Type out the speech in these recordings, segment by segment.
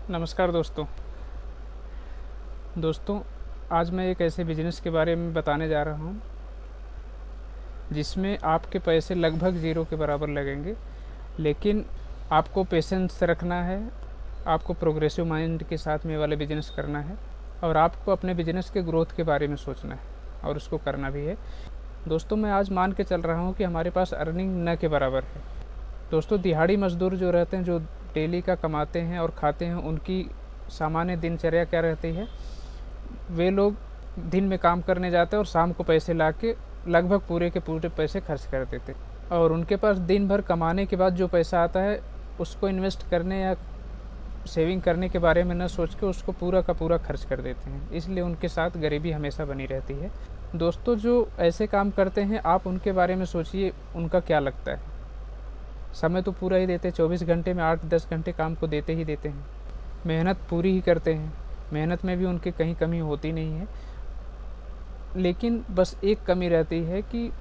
नमस्कार दोस्तों, आज मैं एक ऐसे बिज़नेस के बारे में बताने जा रहा हूँ जिसमें आपके पैसे लगभग ज़ीरो के बराबर लगेंगे, लेकिन आपको पेशेंस रखना है, आपको प्रोग्रेसिव माइंड के साथ में वाले बिज़नेस करना है और आपको अपने बिज़नेस के ग्रोथ के बारे में सोचना है और उसको करना भी है। दोस्तों, मैं आज मान के चल रहा हूँ कि हमारे पास अर्निंग न के बराबर है। दोस्तों, दिहाड़ी मज़दूर जो रहते हैं, जो डेली का कमाते हैं और खाते हैं, उनकी सामान्य दिनचर्या क्या रहती है? वे लोग दिन में काम करने जाते हैं और शाम को पैसे ला के लगभग पूरे के पूरे पैसे खर्च कर देते और उनके पास दिन भर कमाने के बाद जो पैसा आता है उसको इन्वेस्ट करने या सेविंग करने के बारे में न सोच के उसको पूरा का पूरा खर्च कर देते हैं। इसलिए उनके साथ गरीबी हमेशा बनी रहती है। दोस्तों, जो ऐसे काम करते हैं, आप उनके बारे में सोचिए, उनका क्या लगता है? समय तो पूरा ही देते हैं, 24 घंटे में 8-10 घंटे काम को देते ही देते हैं, मेहनत पूरी ही करते हैं, मेहनत में भी उनकी कहीं कमी होती नहीं है। लेकिन बस एक कमी रहती है कि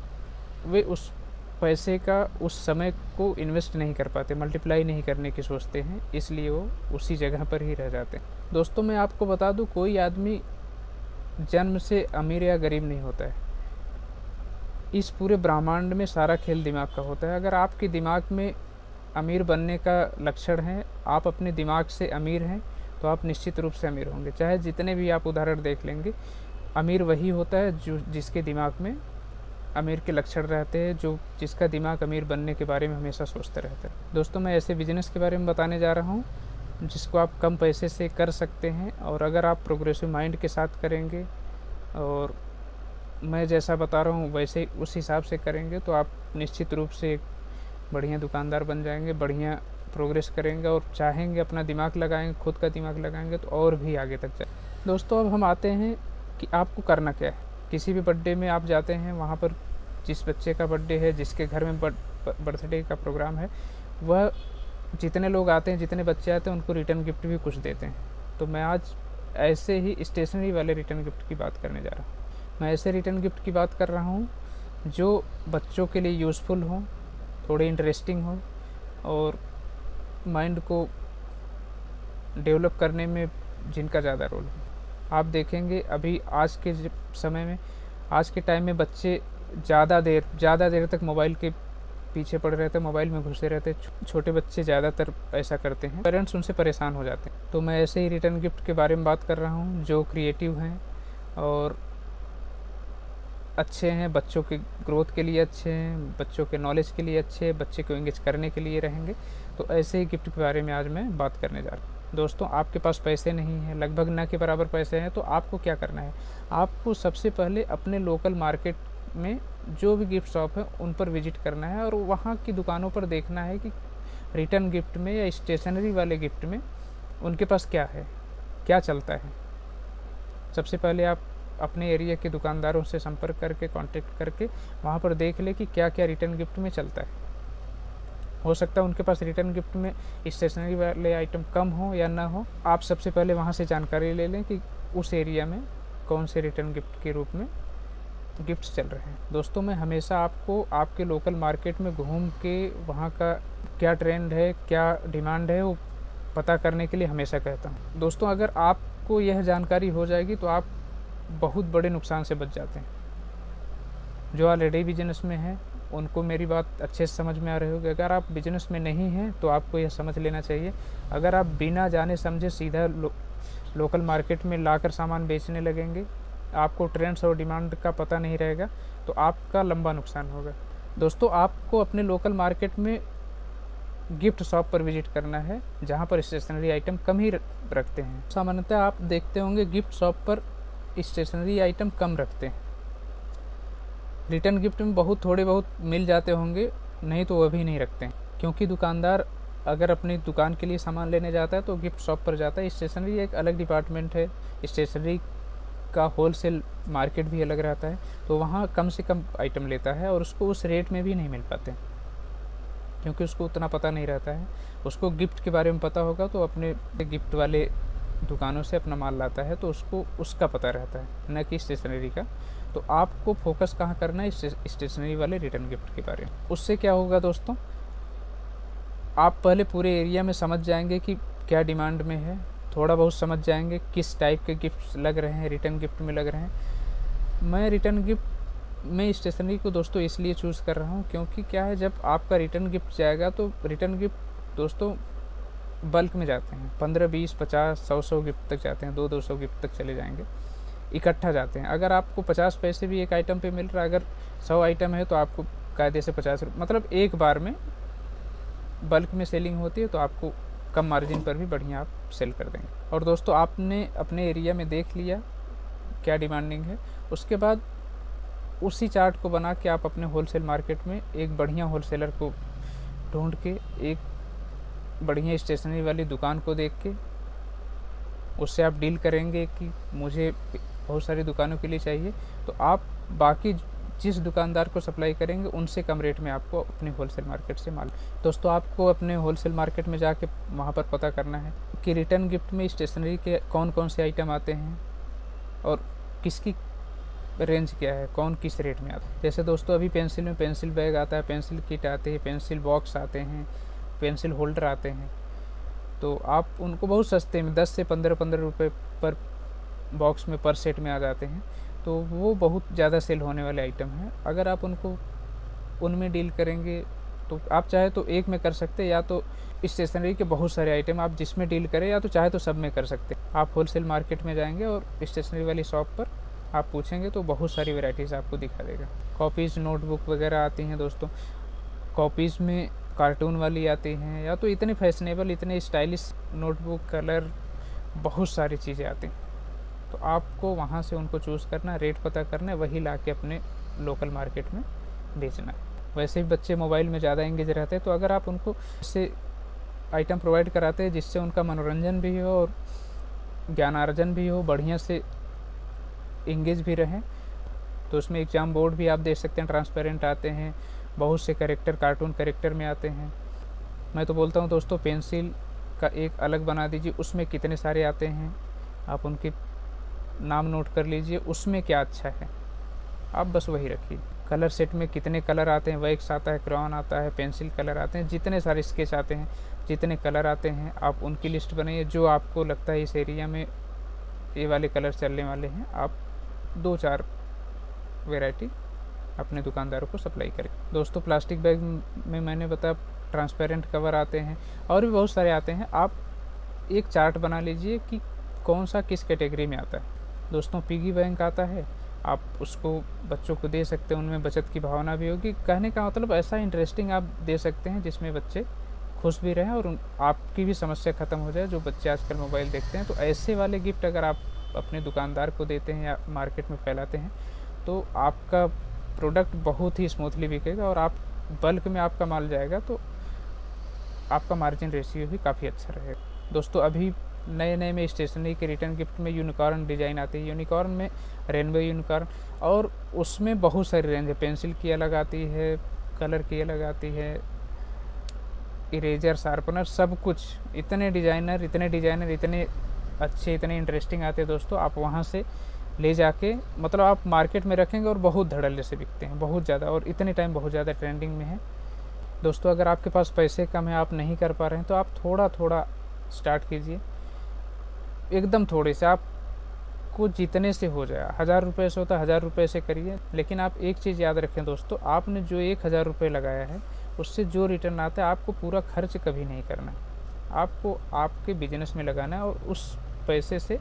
वे उस पैसे का उस समय को इन्वेस्ट नहीं कर पाते, मल्टीप्लाई नहीं करने की सोचते हैं, इसलिए वो उसी जगह पर ही रह जाते हैं। दोस्तों, मैं आपको बता दूं, कोई आदमी जन्म से अमीर या गरीब नहीं होता है। इस पूरे ब्रह्मांड में सारा खेल दिमाग का होता है। अगर आपके दिमाग में अमीर बनने का लक्षण है, आप अपने दिमाग से अमीर हैं, तो आप निश्चित रूप से अमीर होंगे। चाहे जितने भी आप उदाहरण देख लेंगे, अमीर वही होता है जो जिसके दिमाग में अमीर के लक्षण रहते हैं, जिसका दिमाग अमीर बनने के बारे में हमेशा सोचता रहता है। दोस्तों, मैं ऐसे बिजनेस के बारे में बताने जा रहा हूँ जिसको आप कम पैसे से कर सकते हैं, और अगर आप प्रोग्रेसिव माइंड के साथ करेंगे और मैं जैसा बता रहा हूँ वैसे उस हिसाब से करेंगे, तो आप निश्चित रूप से एक बढ़िया दुकानदार बन जाएंगे, बढ़िया प्रोग्रेस करेंगे और चाहेंगे अपना दिमाग लगाएंगे, खुद का दिमाग लगाएंगे तो और भी आगे तक जाए। दोस्तों, अब हम आते हैं कि आपको करना क्या है। किसी भी बर्थडे में आप जाते हैं, वहाँ पर जिस बच्चे का बर्थडे है, जिसके घर में बर्थडे का प्रोग्राम है, वह जितने लोग आते हैं, जितने बच्चे आते हैं, उनको रिटर्न गिफ्ट भी कुछ देते हैं। तो मैं आज ऐसे ही स्टेशनरी वाले रिटर्न गिफ्ट की बात करने जा रहा हूँ। मैं ऐसे रिटर्न गिफ्ट की बात कर रहा हूँ जो बच्चों के लिए यूज़फुल हो, थोड़े इंटरेस्टिंग हो और माइंड को डेवलप करने में जिनका ज़्यादा रोल हो। आप देखेंगे अभी आज के समय में, आज के टाइम में बच्चे ज़्यादा देर तक मोबाइल के पीछे पड़े रहते हैं, मोबाइल में घुसे रहते हैं। छोटे बच्चे ज़्यादातर ऐसा करते हैं, पेरेंट्स उनसे परेशान हो जाते हैं। तो मैं ऐसे ही रिटर्न गिफ्ट के बारे में बात कर रहा हूँ जो क्रिएटिव हैं और अच्छे हैं, बच्चों के ग्रोथ के लिए अच्छे हैं, बच्चों के नॉलेज के लिए अच्छे हैं, बच्चे को एंगेज करने के लिए रहेंगे। तो ऐसे ही गिफ्ट के बारे में आज मैं बात करने जा रहा हूँ। दोस्तों, आपके पास पैसे नहीं हैं, लगभग न के बराबर पैसे हैं, तो आपको क्या करना है? आपको सबसे पहले अपने लोकल मार्केट में जो भी गिफ्ट शॉप है उन पर विजिट करना है और वहाँ की दुकानों पर देखना है कि रिटर्न गिफ्ट में या स्टेशनरी वाले गिफ्ट में उनके पास क्या है, क्या चलता है। सबसे पहले आप अपने एरिया के दुकानदारों से संपर्क करके, कांटेक्ट करके वहाँ पर देख ले कि क्या क्या रिटर्न गिफ्ट में चलता है। हो सकता है उनके पास रिटर्न गिफ्ट में स्टेशनरी वाले आइटम कम हो या ना हो। आप सबसे पहले वहाँ से जानकारी ले लें कि उस एरिया में कौन से रिटर्न गिफ्ट के रूप में गिफ्ट्स चल रहे हैं। दोस्तों, मैं हमेशा आपको आपके लोकल मार्केट में घूम के वहाँ का क्या ट्रेंड है, क्या डिमांड है, वो पता करने के लिए हमेशा कहता हूँ। दोस्तों, अगर आपको यह जानकारी हो जाएगी तो आप बहुत बड़े नुकसान से बच जाते हैं। जो ऑलरेडी बिजनेस में हैं उनको मेरी बात अच्छे से समझ में आ रही होगी। अगर आप बिजनेस में नहीं हैं तो आपको यह समझ लेना चाहिए, अगर आप बिना जाने समझे सीधा लोकल मार्केट में लाकर सामान बेचने लगेंगे, आपको ट्रेंड्स और डिमांड का पता नहीं रहेगा, तो आपका लंबा नुकसान होगा। दोस्तों, आपको अपने लोकल मार्केट में गिफ्ट शॉप पर विजिट करना है जहाँ पर स्टेशनरी आइटम कम ही रखते हैं। सामान्यतः आप देखते होंगे गिफ्ट शॉप पर स्टेशनरी आइटम कम रखते हैं। रिटर्न गिफ्ट में थोड़े बहुत मिल जाते होंगे, नहीं तो वह भी नहीं रखते हैं, क्योंकि दुकानदार अगर अपनी दुकान के लिए सामान लेने जाता है तो गिफ्ट शॉप पर जाता है। स्टेशनरी एक अलग डिपार्टमेंट है, स्टेशनरी का होलसेल मार्केट भी अलग रहता है, तो वहाँ कम से कम आइटम लेता है और उसको उस रेट में भी नहीं मिल पाते, क्योंकि उसको उतना पता नहीं रहता है। उसको गिफ्ट के बारे में पता होगा तो अपने गिफ्ट वाले दुकानों से अपना माल लाता है, तो उसको उसका पता रहता है, न कि स्टेशनरी का। तो आपको फोकस कहाँ करना है? स्टेशनरी वाले रिटर्न गिफ्ट के बारे में। उससे क्या होगा दोस्तों, आप पहले पूरे एरिया में समझ जाएंगे कि क्या डिमांड में है, थोड़ा बहुत समझ जाएंगे किस टाइप के गिफ्ट लग रहे हैं, रिटर्न गिफ्ट में लग रहे हैं। मैं रिटर्न गिफ्ट में स्टेशनरी को दोस्तों इसलिए चूज़ कर रहा हूँ क्योंकि क्या है, जब आपका रिटर्न गिफ्ट जाएगा तो रिटर्न गिफ्ट दोस्तों बल्क में जाते हैं, 15, 20, 50, 100 गिफ्ट तक जाते हैं, 200 गिफ्ट तक चले जाएंगे, इकट्ठा जाते हैं। अगर आपको 50 पैसे भी एक आइटम पे मिल रहा है, अगर 100 आइटम है तो आपको कायदे से 50 रुपये, मतलब एक बार में बल्क में सेलिंग होती है तो आपको कम मार्जिन पर भी बढ़िया आप सेल कर देंगे। और दोस्तों आपने अपने एरिया में देख लिया क्या डिमांडिंग है, उसके बाद उसी चार्ट को बना के आप अपने होलसेल मार्केट में एक बढ़िया होलसेलर को ढूंढ के, एक बढ़िया स्टेशनरी वाली दुकान को देख के उससे आप डील करेंगे कि मुझे बहुत सारी दुकानों के लिए चाहिए, तो आप बाकी जिस दुकानदार को सप्लाई करेंगे उनसे कम रेट में आपको अपने होलसेल मार्केट से माल। दोस्तों आपको अपने होलसेल मार्केट में जाके वहाँ पर पता करना है कि रिटर्न गिफ्ट में स्टेशनरी के कौन कौन से आइटम आते हैं और किसकी रेंज क्या है, कौन किस रेट में आता है। जैसे दोस्तों अभी पेंसिल में पेंसिल बैग आता है, पेंसिल किट आते हैं, पेंसिल बॉक्स आते हैं, पेंसिल होल्डर आते हैं, तो आप उनको बहुत सस्ते में 10 से 15 रुपये पर बॉक्स में, पर सेट में आ जाते हैं, तो वो बहुत ज़्यादा सेल होने वाले आइटम हैं। अगर आप उनको उनमें डील करेंगे तो आप चाहे तो एक में कर सकते हैं, या तो स्टेशनरी के बहुत सारे आइटम आप जिसमें डील करें, या तो चाहे तो सब में कर सकते हैं। आप होलसेल मार्केट में जाएंगे और स्टेशनरी वाली शॉप पर आप पूछेंगे तो बहुत सारी वैरायटीज़ आपको दिखा देगा। कॉपीज़, नोटबुक वगैरह आती हैं दोस्तों, कॉपीज़ में कार्टून वाली आती हैं, या तो इतने फैशनेबल, इतने स्टाइलिश नोटबुक, कलर, बहुत सारी चीज़ें आती हैं। तो आपको वहाँ से उनको चूज़ करना, रेट पता करना है, वही ला के अपने लोकल मार्केट में बेचना है। वैसे भी बच्चे मोबाइल में ज़्यादा एंगेज रहते हैं, तो अगर आप उनको ऐसे आइटम प्रोवाइड कराते हैं जिससे उनका मनोरंजन भी हो और ज्ञानार्जन भी हो, बढ़िया से एंगेज भी रहें, तो उसमें एग्ज़ाम बोर्ड भी आप देख सकते हैं, ट्रांसपेरेंट आते हैं, बहुत से कैरेक्टर, कार्टून कैरेक्टर में आते हैं। मैं तो बोलता हूँ दोस्तों पेंसिल का एक अलग बना दीजिए, उसमें कितने सारे आते हैं, आप उनके नाम नोट कर लीजिए, उसमें क्या अच्छा है आप बस वही रखिए। कलर सेट में कितने कलर आते हैं, वैक्स आता है, क्रेयॉन आता है, पेंसिल कलर आते हैं, जितने सारे स्केच आते हैं, जितने कलर आते हैं, आप उनकी लिस्ट बनाइए। जो आपको लगता है इस एरिया में ये वाले कलर चलने वाले हैं, आप 2-4 वैरायटी अपने दुकानदारों को सप्लाई करें। दोस्तों प्लास्टिक बैग में मैंने बताया ट्रांसपेरेंट कवर आते हैं और भी बहुत सारे आते हैं। आप एक चार्ट बना लीजिए कि कौन सा किस कैटेगरी में आता है। दोस्तों पिगी बैंक आता है, आप उसको बच्चों को दे सकते हैं, उनमें बचत की भावना भी होगी। कहने का मतलब ऐसा इंटरेस्टिंग आप दे सकते हैं जिसमें बच्चे खुश भी रहें और आपकी भी समस्या ख़त्म हो जाए। जो बच्चे आजकल मोबाइल देखते हैं, तो ऐसे वाले गिफ्ट अगर आप अपने दुकानदार को देते हैं या मार्केट में फैलाते हैं तो आपका प्रोडक्ट बहुत ही स्मूथली बिकेगा और आप बल्क में आपका माल जाएगा तो आपका मार्जिन रेशियो भी काफ़ी अच्छा रहेगा। दोस्तों अभी नए में स्टेशनरी के रिटर्न गिफ्ट में यूनिकॉर्न डिज़ाइन आती है, यूनिकॉर्न में रेनबो यूनिकॉर्न, और उसमें बहुत सारी रेंज है। पेंसिल की अलग आती है, कलर की अलग आती है, इरेजर, शार्पनर, सब कुछ। इतने डिज़ाइनर इतने अच्छे, इतने इंटरेस्टिंग आते हैं दोस्तों। आप वहाँ से ले जाके मतलब आप मार्केट में रखेंगे और बहुत धड़ल्ले से बिकते हैं, बहुत ज़्यादा, और इतने टाइम बहुत ज़्यादा ट्रेंडिंग में है। दोस्तों अगर आपके पास पैसे कम है, आप नहीं कर पा रहे हैं, तो आप थोड़ा थोड़ा स्टार्ट कीजिए, एकदम थोड़े से, आपको जितने से हो जाए। 1000 रुपये से होता है, 1000 रुपये से करिए। लेकिन आप एक चीज़ याद रखें दोस्तों, आपने जो 1000 रुपये लगाया है उससे जो रिटर्न आता है आपको पूरा खर्च कभी नहीं करना है, आपको आपके बिजनेस में लगाना है और उस पैसे से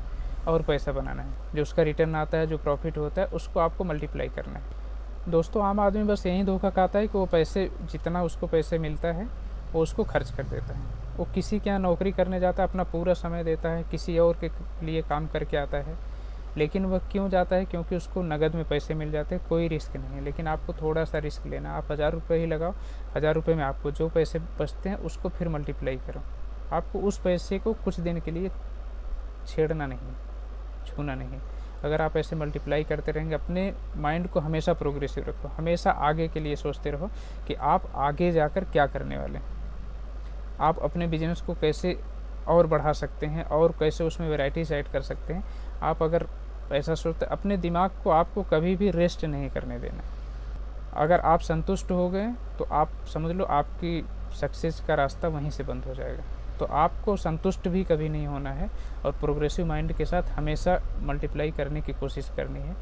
और पैसा बनाना है। जो उसका रिटर्न आता है, जो प्रॉफिट होता है, उसको आपको मल्टीप्लाई करना है। दोस्तों आम आदमी बस यही धोखा खाता है कि वो पैसे, जितना उसको पैसे मिलता है वो उसको खर्च कर देता है। वो किसी के यहाँ नौकरी करने जाता है, अपना पूरा समय देता है, किसी और के लिए काम करके आता है, लेकिन वह क्यों जाता है? क्योंकि उसको नगद में पैसे मिल जाते हैं, कोई रिस्क नहीं है। लेकिन आपको थोड़ा सा रिस्क लेना है। आप 1000 रुपये ही लगाओ, 1000 रुपये में आपको जो पैसे बचते हैं उसको फिर मल्टीप्लाई करो। आपको उस पैसे को कुछ दिन के लिए छेड़ना नहीं, छूना नहीं। अगर आप ऐसे मल्टीप्लाई करते रहेंगे, अपने माइंड को हमेशा प्रोग्रेसिव रखो, हमेशा आगे के लिए सोचते रहो कि आप आगे जाकर क्या करने वाले हैं, आप अपने बिजनेस को कैसे और बढ़ा सकते हैं और कैसे उसमें वैरायटीज ऐड कर सकते हैं। आप अगर ऐसा सोचते, अपने दिमाग को आपको कभी भी रेस्ट नहीं करने देना। अगर आप संतुष्ट हो गए तो आप समझ लो आपकी सक्सेस का रास्ता वहीं से बंद हो जाएगा। तो आपको संतुष्ट भी कभी नहीं होना है और प्रोग्रेसिव माइंड के साथ हमेशा मल्टीप्लाई करने की कोशिश करनी है।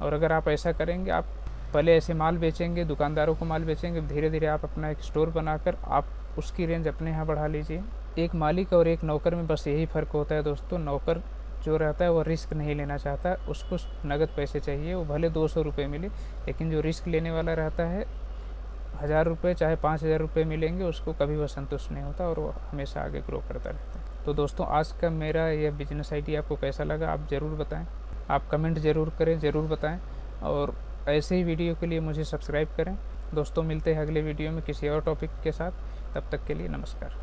और अगर आप ऐसा करेंगे, आप पहले ऐसे माल बेचेंगे, दुकानदारों को माल बेचेंगे, धीरे धीरे आप अपना एक स्टोर बनाकर आप उसकी रेंज अपने यहाँ बढ़ा लीजिए। एक मालिक और एक नौकर में बस यही फ़र्क होता है दोस्तों। नौकर जो रहता है वो रिस्क नहीं लेना चाहता, उसको नगद पैसे चाहिए, वो भले 200 रुपये मिले, लेकिन जो रिस्क लेने वाला रहता है 1000 रुपये चाहे 5000 रुपये मिलेंगे, उसको कभी वह संतुष्ट नहीं होता और वो हमेशा आगे ग्रो करता रहता है। तो दोस्तों, आज का मेरा यह बिजनेस आइडिया आपको कैसा लगा आप ज़रूर बताएं, आप कमेंट ज़रूर करें, ज़रूर बताएं, और ऐसे ही वीडियो के लिए मुझे सब्सक्राइब करें। दोस्तों, मिलते हैं अगले वीडियो में किसी और टॉपिक के साथ। तब तक के लिए नमस्कार।